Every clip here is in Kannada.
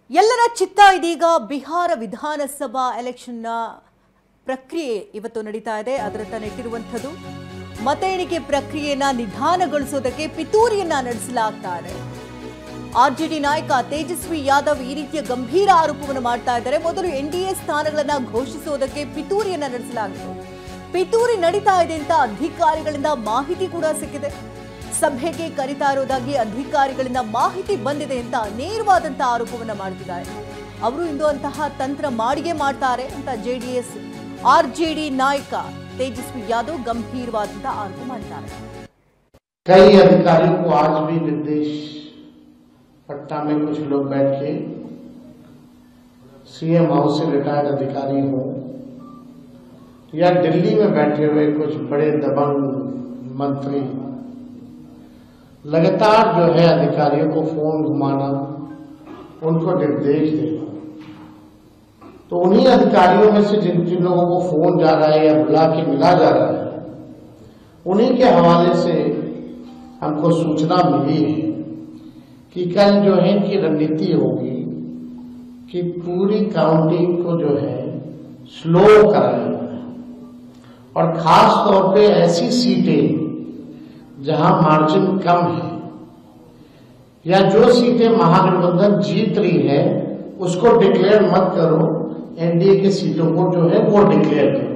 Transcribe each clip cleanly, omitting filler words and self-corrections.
ಎಲ್ಲರ ಚಿತ್ತ ಇದೀಗ ಬಿಹಾರ ವಿಧಾನಸಭಾ ಎಲೆಕ್ಷನ್ನ ಪ್ರಕ್ರಿಯೆ ಇವತ್ತು ನಡೀತಾ ಇದೆ. ಅದರತ್ತ ನೆಟ್ಟಿರುವಂಥದ್ದು ಮತ ಎಣಿಕೆ ಪ್ರಕ್ರಿಯೆಯನ್ನ ನಿಧಾನಗೊಳಿಸೋದಕ್ಕೆ ಪಿತೂರಿಯನ್ನ ನಡೆಸಲಾಗ್ತಾ ಇದೆ. ಆರ್ಜೆಡಿ ನಾಯಕ ತೇಜಸ್ವಿ ಯಾದವ್ ಈ ರೀತಿಯ ಗಂಭೀರ ಆರೋಪವನ್ನು ಮಾಡ್ತಾ ಇದ್ದಾರೆ. ಮೊದಲು ಎನ್ಡಿಎ ಸ್ಥಾನಗಳನ್ನ ಘೋಷಿಸುವುದಕ್ಕೆ ಪಿತೂರಿಯನ್ನ ನಡೆಸಲಾಗಿದೆ. ಪಿತೂರಿ ನಡೀತಾ ಇದೆ ಅಂತ ಅಧಿಕಾರಿಗಳಿಂದ ಮಾಹಿತಿ ಕೂಡ ಸಿಕ್ಕಿದೆ. ಸಭೆಗೆ ಕರೀತಾ ಇರೋದಾಗಿ ಅಧಿಕಾರಿಗಳಿಂದ ಮಾಹಿತಿ ಬಂದಿದೆ ಅಂತ ನೇರವಾದಂತ ಆರೋಪವನ್ನ ಮಾಡ್ತಿದ್ದಾರೆ. ಅವರು ಇಂದು ಅಂತಹ ತಂತ್ರ ಮಾಡಿಗೆ ಮಾಡ್ತಾರೆ ಅಂತ ಜೆಡಿಎಸ್ आरजेडी नायक तेजस्वी यादव गंभीरवाद आरोप ಮಾಡಿದ್ದಾರೆ. कई अधिकारियों को आज भी निर्देश पटना में कुछ लोग बैठ के सीएम हाउस से रिटायर्ड अधिकारी हो या दिल्ली में बैठे हुए कुछ बड़े दबंग मंत्री लगातार जो है अधिकारियों को फोन घुमाना, उनको निर्देश देना। तो उन्हीं अधिकारियों में से जिन जिन लोगों को फोन जा रहा है या बुला के मिला जा रहा है, उन्हीं के हवाले से हमको सूचना मिली है कि कल जो है कि रणनीति होगी कि पूरी काउंटिंग को जो है स्लो कराएगा और खास तौर पे ऐसी सीटें जहां मार्जिन कम है या जो सीटें महागठबंधन जीत रही है उसको डिक्लेयर मत करो, एनडीए की सीटों को जो है वो डिक्लेयर करो।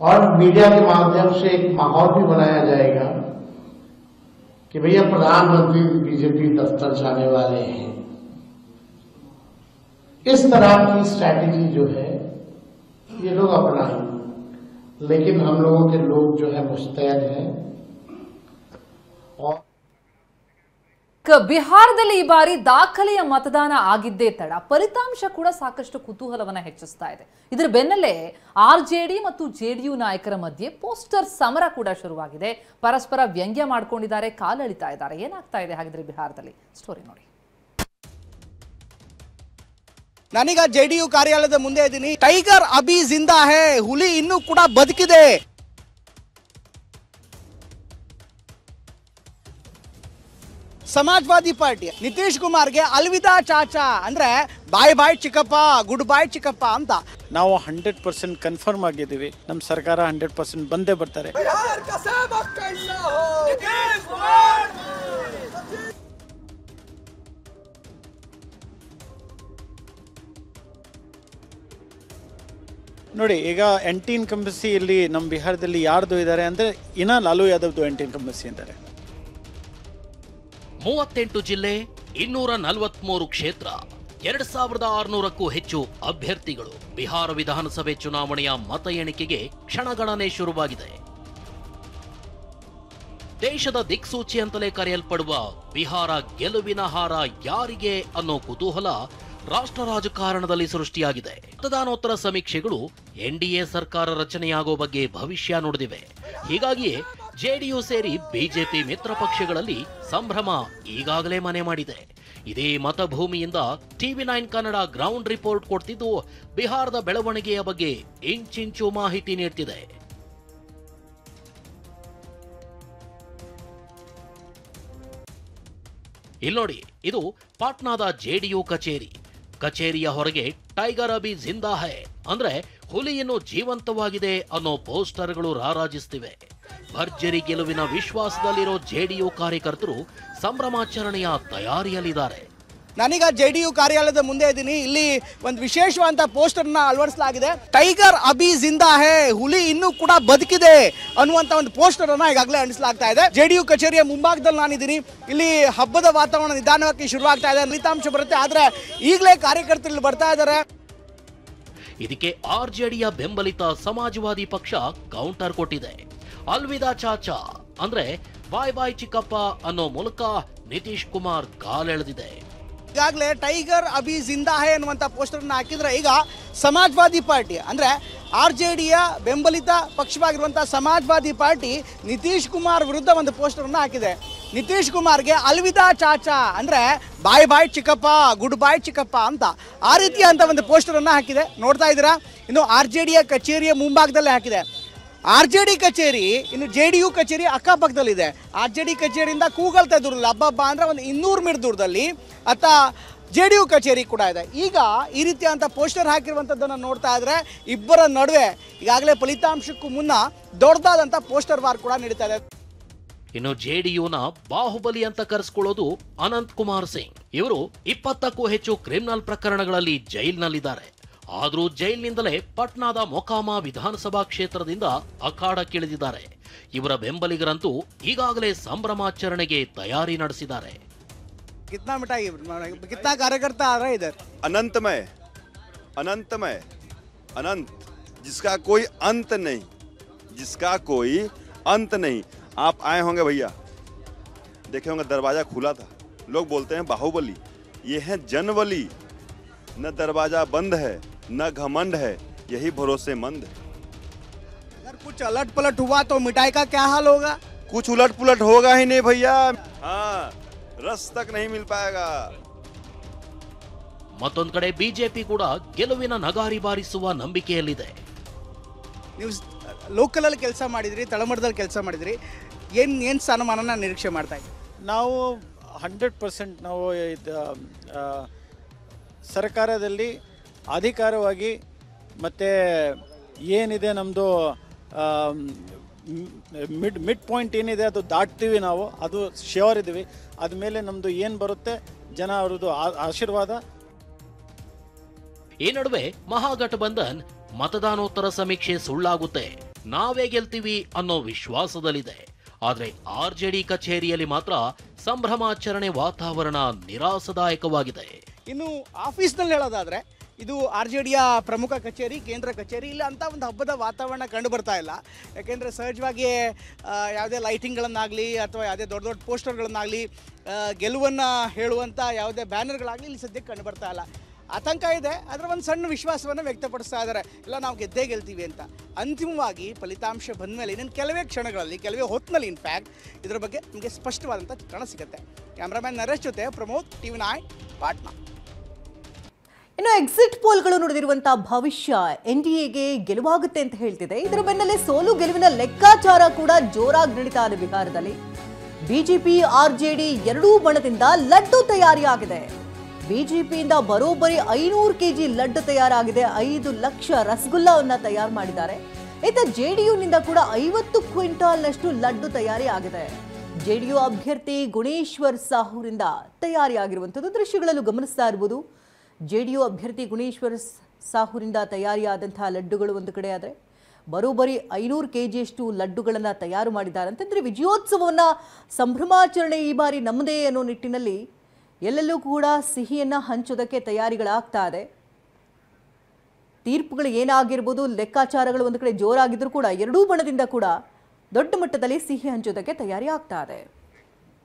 और मीडिया के माध्यम से एक माहौल भी बनाया जाएगा कि भैया प्रधानमंत्री बीजेपी दफ्तर जाने वाले हैं। इस तरह की स्ट्रैटेजी जो है ये लोग अपनाएंगे, लेकिन हम लोगों के लोग जो है मुस्तैद हैं। और ಬಿಹಾರದಲ್ಲಿ ಈ ಬಾರಿ ದಾಖಲೆಯ ಮತದಾನ ಆಗಿದ್ದೇ ತಡ ಫಲಿತಾಂಶ ಕೂಡ ಸಾಕಷ್ಟು ಕುತೂಹಲವನ್ನ ಹೆಚ್ಚಿಸ್ತಾ ಇದೆ. ಇದರ ಬೆನ್ನಲ್ಲೇ ಆರ್ಜೆಡಿ ಮತ್ತು ಜೆಡಿಯು ನಾಯಕರ ಮಧ್ಯೆ ಪೋಸ್ಟರ್ ಸಮರ ಕೂಡ ಶುರುವಾಗಿದೆ. ಪರಸ್ಪರ ವ್ಯಂಗ್ಯ ಮಾಡ್ಕೊಂಡಿದ್ದಾರೆ, ಕಾಲೆಳಿತಾ ಇದ್ದಾರೆ. ಏನಾಗ್ತಾ ಇದೆ ಹಾಗಿದ್ರೆ ಬಿಹಾರದಲ್ಲಿ? ಸ್ಟೋರಿ ನೋಡಿ. ನಾನೀಗ ಜೆಡಿಯು ಕಾರ್ಯಾಲಯದ ಮುಂದೆ ಇದ್ದೀನಿ. ಟೈಗರ್ ಅಭಿ ಜಿಂದಾ ಹೇ, ಹುಲಿ ಇನ್ನೂ ಕೂಡ ಬದುಕಿದೆ. ಸಮಾಜವಾದಿ ಪಾರ್ಟಿ ನಿತೀಶ್ ಕುಮಾರ್ಗೆ ಅಲ್ವಿದಾ ಚಾಚಾ ಅಂದ್ರೆ ಬಾಯ್ ಬಾಯ್ ಚಿಕ್ಕಪ್ಪ, ಗುಡ್ ಬಾಯ್ ಚಿಕ್ಕಪ್ಪ ಅಂತ. ನಾವು 100% ಕನ್ಫರ್ಮ್ ಆಗಿದ್ದೀವಿ, ನಮ್ಮ ಸರ್ಕಾರ 100% ಬಂದೇ ಬರ್ತಾರೆ. ನೋಡಿ, ಈಗ ಎಂಟಿ ಇನ್ಕಂಬಸಿ ಇಲ್ಲಿ ನಮ್ಮ ಬಿಹಾರದಲ್ಲಿ ಯಾರ್ದು ಇದ್ದಾರೆ ಅಂದ್ರೆ ಇನ್ನ ಲಾಲು ಯಾದವ್ದು ಎಂಟಿ ಇನ್ಕಂಬಸಿ ಅಂತಾರೆ. 38 ಜಿಲ್ಲೆ, 243 ಕ್ಷೇತ್ರ, 2600ಕ್ಕೂ ಹೆಚ್ಚು ಅಭ್ಯರ್ಥಿಗಳು. ಬಿಹಾರ ವಿಧಾನಸಭೆ ಚುನಾವಣೆಯ ಮತ ಎಣಿಕೆಗೆ ಕ್ಷಣಗಣನೆ ಶುರುವಾಗಿದೆ. ದೇಶದ ದಿಕ್ಸೂಚಿ ಅಂತಲೇ ಕರೆಯಲ್ಪಡುವ ಬಿಹಾರ ಗೆಲುವಿನ ಹಾರ ಯಾರಿಗೆ ಅನ್ನೋ ಕುತೂಹಲ ರಾಷ್ಟ್ರ ರಾಜಕಾರಣದಲ್ಲಿ ಸೃಷ್ಟಿಯಾಗಿದೆ. ಮತದಾನೋತ್ತರ ಸಮೀಕ್ಷೆಗಳು ಎನ್ಡಿಎ ಸರ್ಕಾರ ರಚನೆಯಾಗೋ ಬಗ್ಗೆ ಭವಿಷ್ಯ ನುಡಿದಿವೆ. ಹೀಗಾಗಿಯೇ ಜೆಡಿಯು ಸೇರಿ ಬಿಜೆಪಿ ಮಿತ್ರ ಪಕ್ಷಗಳಲ್ಲಿ ಸಂಭ್ರಮ ಈಗಾಗಲೇ ಮನೆ ಮಾಡಿದೆ. ಇದೇ ಮತಭೂಮಿಯಿಂದ ಟಿವಿ9 ಕನ್ನಡ ಗ್ರೌಂಡ್ ರಿಪೋರ್ಟ್ ಕೊಡ್ತಿದ್ದು ಬಿಹಾರದ ಬೆಳವಣಿಗೆಯ ಬಗ್ಗೆ ಇಂಚಿಂಚು ಮಾಹಿತಿ ನೀಡ್ತಿದೆ. ಇಲ್ನೋಡಿ, ಇದು ಪಾಟ್ನಾದ ಜೆಡಿಯು ಕಚೇರಿಯ ಹೊರಗೆ ಟೈಗರ್ ಅಭಿ ಜಿಂದಾ ಹೈ ಅಂದ್ರೆ ಹುಲಿ ಇನ್ನೂ ಜೀವಂತವಾಗಿದೆ ಅನ್ನೋ ಪೋಸ್ಟರ್ಗಳು ರಾರಾಜಿಸ್ತಿವೆ. ಭರ್ಜರಿ ಗೆಲುವಿನ ವಿಶ್ವಾಸದಲ್ಲಿರೋ ಜೆಡಿಯು ಕಾರ್ಯಕರ್ತರು ಸಂಭ್ರಮಾಚರಣೆಯ ತಯಾರಿಯಲ್ಲಿದ್ದಾರೆ. ನಾನೀಗ ಜೆಡಿಯು ಕಾರ್ಯಾಲಯದ ಮುಂದೆ ಇದ್ದೀನಿ. ಇಲ್ಲಿ ಒಂದು ವಿಶೇಷವಾದ ಪೋಸ್ಟರ್ ನ ಅಳವಡಿಸಲಾಗಿದೆ. ಟೈಗರ್ ಅಭಿ ಜಿಂದಾ ಹೇ, ಹುಲಿ ಇನ್ನೂ ಕೂಡ ಬದುಕಿದೆ ಅನ್ನುವಂತ ಒಂದು ಪೋಸ್ಟರ್ ಅನ್ನ ಈಗಾಗಲೇ ಅಂಟಿಸಲಾಗ್ತಾ ಇದೆ. ಜೆಡಿಯು ಕಚೇರಿಯ ಮುಂಭಾಗದಲ್ಲಿ ನಾನಿದ್ದೀನಿ. ಇಲ್ಲಿ ಹಬ್ಬದ ವಾತಾವರಣ ನಿಧಾನವಾಗಿ ಶುರುವಾಗ್ತಾ ಇದೆ. ಫಲಿತಾಂಶ ಬರುತ್ತೆ, ಆದ್ರೆ ಈಗಲೇ ಕಾರ್ಯಕರ್ತರು ಇಲ್ಲಿ ಬರ್ತಾ ಇದ್ದಾರೆ. ಇದಕ್ಕೆ ಆರ್ಜೆಡಿಯ ಬೆಂಬಲಿತ ಸಮಾಜವಾದಿ ಪಕ್ಷ ಕೌಂಟರ್ ಕೊಟ್ಟಿದೆ. ಅಲ್ವಿದಾ ಚಾಚಾ ಅಂದ್ರೆ ಬಾಯ್ ಬಾಯ್ ಚಿಕ್ಕಪ್ಪ ಅನ್ನೋ ಮೂಲಕ ನಿತೀಶ್ ಕುಮಾರ್ ಕಾಲೆಳೆದಿದೆ. ಈಗಾಗಲೇ ಟೈಗರ್ ಅಭಿ ಜಿಂದಾ ಹೈ ಅನ್ನುವಂಥ ಪೋಸ್ಟರ್ನ ಹಾಕಿದ್ರೆ ಈಗ ಸಮಾಜವಾದಿ ಪಾರ್ಟಿ ಅಂದ್ರೆ ಆರ್ಜೆಡಿಯ ಬೆಂಬಲಿತ ಪಕ್ಷವಾಗಿರುವಂತಹ ಸಮಾಜವಾದಿ ಪಾರ್ಟಿ ನಿತೀಶ್ ಕುಮಾರ್ ವಿರುದ್ಧ ಒಂದು ಪೋಸ್ಟರ್ನ ಹಾಕಿದೆ. ನಿತೀಶ್ ಕುಮಾರ್ಗೆ ಅಲ್ವಿದಾ ಚಾಚಾ ಅಂದ್ರೆ ಬಾಯ್ ಬಾಯ್ ಚಿಕ್ಕಪ್ಪ, ಗುಡ್ ಬಾಯ್ ಚಿಕ್ಕಪ್ಪ ಅಂತ ಆ ರೀತಿಯಂತ ಒಂದು ಪೋಸ್ಟರನ್ನು ಹಾಕಿದೆ. ನೋಡ್ತಾ ಇದ್ದೀರಾ, ಇನ್ನು ಆರ್ಜೆಡಿಯ ಕಚೇರಿಯ ಮುಂಭಾಗದಲ್ಲೇ ಹಾಕಿದೆ. ಆರ್ಜೆಡಿ ಕಚೇರಿ ಇನ್ನು ಜೆಡಿಯು ಕಚೇರಿ ಅಕ್ಕಪಕ್ಕದಲ್ಲಿದೆ. ಆರ್ಜೆಡಿ ಕಚೇರಿಯಿಂದ ಕೂಗಲ್ತಾ ದೂರದಲ್ಲಿ ಹಬ್ಬ ಅಂದ್ರೆ ಒಂದು 200 ಮೀಟರ್ ದೂರದಲ್ಲಿ JDU ಕಚೇರಿ ಕೂಡ ಇದೆ. ಈಗ ಈ ರೀತಿಯಾದಂಥ ಪೋಸ್ಟರ್ ಹಾಕಿರುವಂಥದ್ದನ್ನು ನೋಡ್ತಾ ಇದ್ರೆ ಇಬ್ಬರ ನಡುವೆ ಈಗಾಗಲೇ ಫಲಿತಾಂಶಕ್ಕೂ ಮುನ್ನ ದೊಡ್ಡದಾದಂಥ ಪೋಸ್ಟರ್ ವಾರ್ ಕೂಡ ನಡೀತಾ ಇದೆ. ಇನ್ನು ಜೆಡಿಯುನ ಬಾಹುಬಲಿ ಅಂತ ಕರೆಸ್ಕೊಳ್ಳೋದು ಅನಂತ್ ಕುಮಾರ್ ಸಿಂಗ್. ಇವರು 20ಕ್ಕೂ ಹೆಚ್ಚು ಕ್ರಿಮಿನಲ್ ಪ್ರಕರಣಗಳಲ್ಲಿ ಜೈಲಿನಲ್ಲಿದ್ದಾರೆ. ಆದರೂ ಜೈಲಿನಿಂದಲೇ ಪಟ್ನಾದ ಮೊಕಾಮ ವಿಧಾನಸಭಾ ಕ್ಷೇತ್ರದಿಂದ ಅಖಾಡಕ್ಕಿಳಿದಿದ್ದಾರೆ. ಇವರ ಬೆಂಬಲಿಗರಂತೂ ಈಗಾಗಲೇ ಸಂಭ್ರಮಾಚರಣೆಗೆ ತಯಾರಿ ನಡೆಸಿದ್ದಾರೆ. कितना मिठाई कितना कार्यकर्ता आ रहा है इधर? अनंतमय अनंतमय अनंत, जिसका कोई अंत नहीं, जिसका कोई अंत नहीं. आप आए होंगे भैया, देखे होंगे दरवाजा खुला था. लोग बोलते हैं बाहुबली, ये है जनबली. न दरवाजा बंद है न घमंड है, यही भरोसेमंद है. अगर कुछ अलट पलट हुआ तो मिठाई का क्या हाल होगा? कुछ उलट पुलट होगा ही नहीं भैया. हाँ, रस तक नहीं मिल पाएगा. ಮತ್ತೊಂದು ಕಡೆ ಬಿಜೆಪಿ ಕೂಡ ಗೆಲುವಿನ ನಗಾರಿ ಬಾರಿಸುವ ನಂಬಿಕೆಯಲ್ಲಿದೆ. ನೀವು ಲೋಕಲ್ ಅಲ್ಲಿ ಕೆಲಸ ಮಾಡಿದ್ರಿ, ತಳಮಟ್ಟದಲ್ಲಿ ಕೆಲಸ ಮಾಡಿದ್ರಿ, ಏನ್ ಸ್ಥಾನಮಾನನ ನಿರೀಕ್ಷೆ ಮಾಡ್ತಾ ಇದ್ದೀವಿ? ನಾವು 100% ನಾವು ಸರ್ಕಾರದಲ್ಲಿ ಅಧಿಕಾರವಾಗಿ ಮತ್ತು ಏನಿದೆ ನಮ್ಮದು ಮಿಡ್ ಪಾಯಿಂಟ್ ಏನಿದೆ ಅದು ದಾಟ್ತೀವಿ, ನಾವು ಅದು ಶ್ಯೂರ್ ಇದ್ದೀವಿ. ಆದಮೇಲೆ ನಮ್ಮದು ಏನು ಬರುತ್ತೆ ಜನ ಅವ್ರದ್ದು ಆಶೀರ್ವಾದ. ಈ ನಡುವೆ ಮಹಾಗಠಬಂಧನ್ ಮತದಾನೋತ್ತರ ಸಮೀಕ್ಷೆ ಸುಳ್ಳಾಗುತ್ತೆ, ನಾವೇ ಗೆಲ್ತೀವಿ ಅನ್ನೋ ವಿಶ್ವಾಸದಲ್ಲಿದೆ. ಆದ್ರೆ RJD ಕಚೇರಿಯಲ್ಲಿ ಮಾತ್ರ ಸಂಭ್ರಮಾಚರಣೆ ವಾತಾವರಣ ನಿರಾಸದಾಯಕವಾಗಿದೆ. ಇನ್ನು ಆಫೀಸ್ನಲ್ಲಿ ಹೇಳೋದಾದ್ರೆ ಇದು RJDಯ ಪ್ರಮುಖ ಕಚೇರಿ, ಕೇಂದ್ರ ಕಚೇರಿ. ಇಲ್ಲ ಅಂತ ಒಂದು ಹಬ್ಬದ ವಾತಾವರಣ ಕಂಡು ಬರ್ತಾ ಇಲ್ಲ. ಯಾಕೆಂದರೆ ಸಹಜವಾಗಿ ಯಾವುದೇ ಲೈಟಿಂಗ್ಗಳನ್ನಾಗಲಿ ಅಥವಾ ಯಾವುದೇ ದೊಡ್ಡ ದೊಡ್ಡ ಪೋಸ್ಟರ್ಗಳನ್ನಾಗಲಿ ಗೆಲುವನ್ನು ಹೇಳುವಂಥ ಯಾವುದೇ ಬ್ಯಾನರ್ಗಳಾಗಲಿ ಇಲ್ಲಿ ಸದ್ಯಕ್ಕೆ ಕಂಡು ಬರ್ತಾ ಇಲ್ಲ. ಆತಂಕ ಇದೆ, ಅದರ ಒಂದು ಸಣ್ಣ ವಿಶ್ವಾಸವನ್ನು ವ್ಯಕ್ತಪಡಿಸ್ತಾ ಇದ್ದಾರೆ, ಇಲ್ಲ ನಾವು ಗೆದ್ದೇ ಗೆಲ್ತೀವಿ ಅಂತ. ಅಂತಿಮವಾಗಿ ಫಲಿತಾಂಶ ಬಂದ ಮೇಲೆ ಇನ್ನೊಂದು ಕೆಲವೇ ಕ್ಷಣಗಳಲ್ಲಿ, ಕೆಲವೇ ಹೊತ್ತಿನಲ್ಲಿ ಇನ್ಫ್ಯಾಕ್ಟ್ ಇದರ ಬಗ್ಗೆ ನಿಮಗೆ ಸ್ಪಷ್ಟವಾದಂಥ ಚಿತ್ರಣ ಸಿಗುತ್ತೆ. ಕ್ಯಾಮ್ರಾಮ್ಯಾನ್ ನರೇಶ್ ಜೊತೆ ಪ್ರಮೋದ್, TV9 ಪಾಟ್ನಾ. ಇನ್ನು ಎಕ್ಸಿಟ್ ಪೋಲ್ಗಳು ನುಡಿದಿರುವಂತಹ ಭವಿಷ್ಯ NDAಗೆ ಗೆಲುವಾಗುತ್ತೆ ಅಂತ ಹೇಳ್ತಿದೆ. ಇದರ ಬೆನ್ನಲ್ಲೇ ಸೋಲು ಗೆಲುವಿನ ಲೆಕ್ಕಾಚಾರ ಕೂಡ ಜೋರಾಗಿ ನಡೀತಾ ಇದೆ ಬಿಹಾರದಲ್ಲಿ. ಬಿಜೆಪಿ RJD ಎರಡೂ ಬಣದಿಂದ ಲಡ್ಡು ತಯಾರಿಯಾಗಿದೆ. ಬಿಜೆಪಿಯಿಂದ ಬರೋಬ್ಬರಿ 500 kg ಲಡ್ಡು ತಯಾರಾಗಿದೆ. 5 ಲಕ್ಷ ರಸಗುಲ್ಲವನ್ನ ತಯಾರು ಮಾಡಿದ್ದಾರೆ. ಇತ್ತ JDUನಿಂದ ಕೂಡ 50 ಕ್ವಿಂಟಾಲ್ನಷ್ಟು ಲಡ್ಡು ತಯಾರಿ ಆಗಿದೆ. JDU ಅಭ್ಯರ್ಥಿ ಗುಣೇಶ್ವರ್ ಸಾಹುರಿಂದ ತಯಾರಿಯಾಗಿರುವಂಥದ್ದು ದೃಶ್ಯಗಳಲ್ಲೂ ಗಮನಿಸ್ತಾ ಇರಬಹುದು. JDU ಅಭ್ಯರ್ಥಿ ಗುಣೇಶ್ವರ್ ಸಾಹುರಿಂದ ತಯಾರಿಯಾದಂತಹ ಲಡ್ಡುಗಳು ಒಂದು ಕಡೆ ಆದರೆ ಬರೋಬ್ಬರಿ 500 kgಯಷ್ಟು ಲಡ್ಡುಗಳನ್ನು ತಯಾರು ಮಾಡಿದ್ದಾರೆ. ಅಂತಂದರೆ ವಿಜಯೋತ್ಸವವನ್ನು ಸಂಭ್ರಮಾಚರಣೆ ಈ ಬಾರಿ ನಮ್ಮದೇ ಅನ್ನೋ ನಿಟ್ಟಿನಲ್ಲಿ ಎಲ್ಲೆಲ್ಲೂ ಕೂಡ ಸಿಹಿಯನ್ನು ಹಂಚೋದಕ್ಕೆ ತಯಾರಿಗಳಾಗ್ತಾ ಇದೆ. ತೀರ್ಪುಗಳು ಏನಾಗಿರ್ಬೋದು, ಲೆಕ್ಕಾಚಾರಗಳು ಒಂದು ಕಡೆ ಜೋರಾಗಿದ್ದರೂ ಕೂಡ ಎರಡೂ ಬಣದಿಂದ ಕೂಡ ದೊಡ್ಡ ಮಟ್ಟದಲ್ಲಿ ಸಿಹಿ ಹಂಚೋದಕ್ಕೆ ತಯಾರಿ ಆಗ್ತಾ ಇದೆ.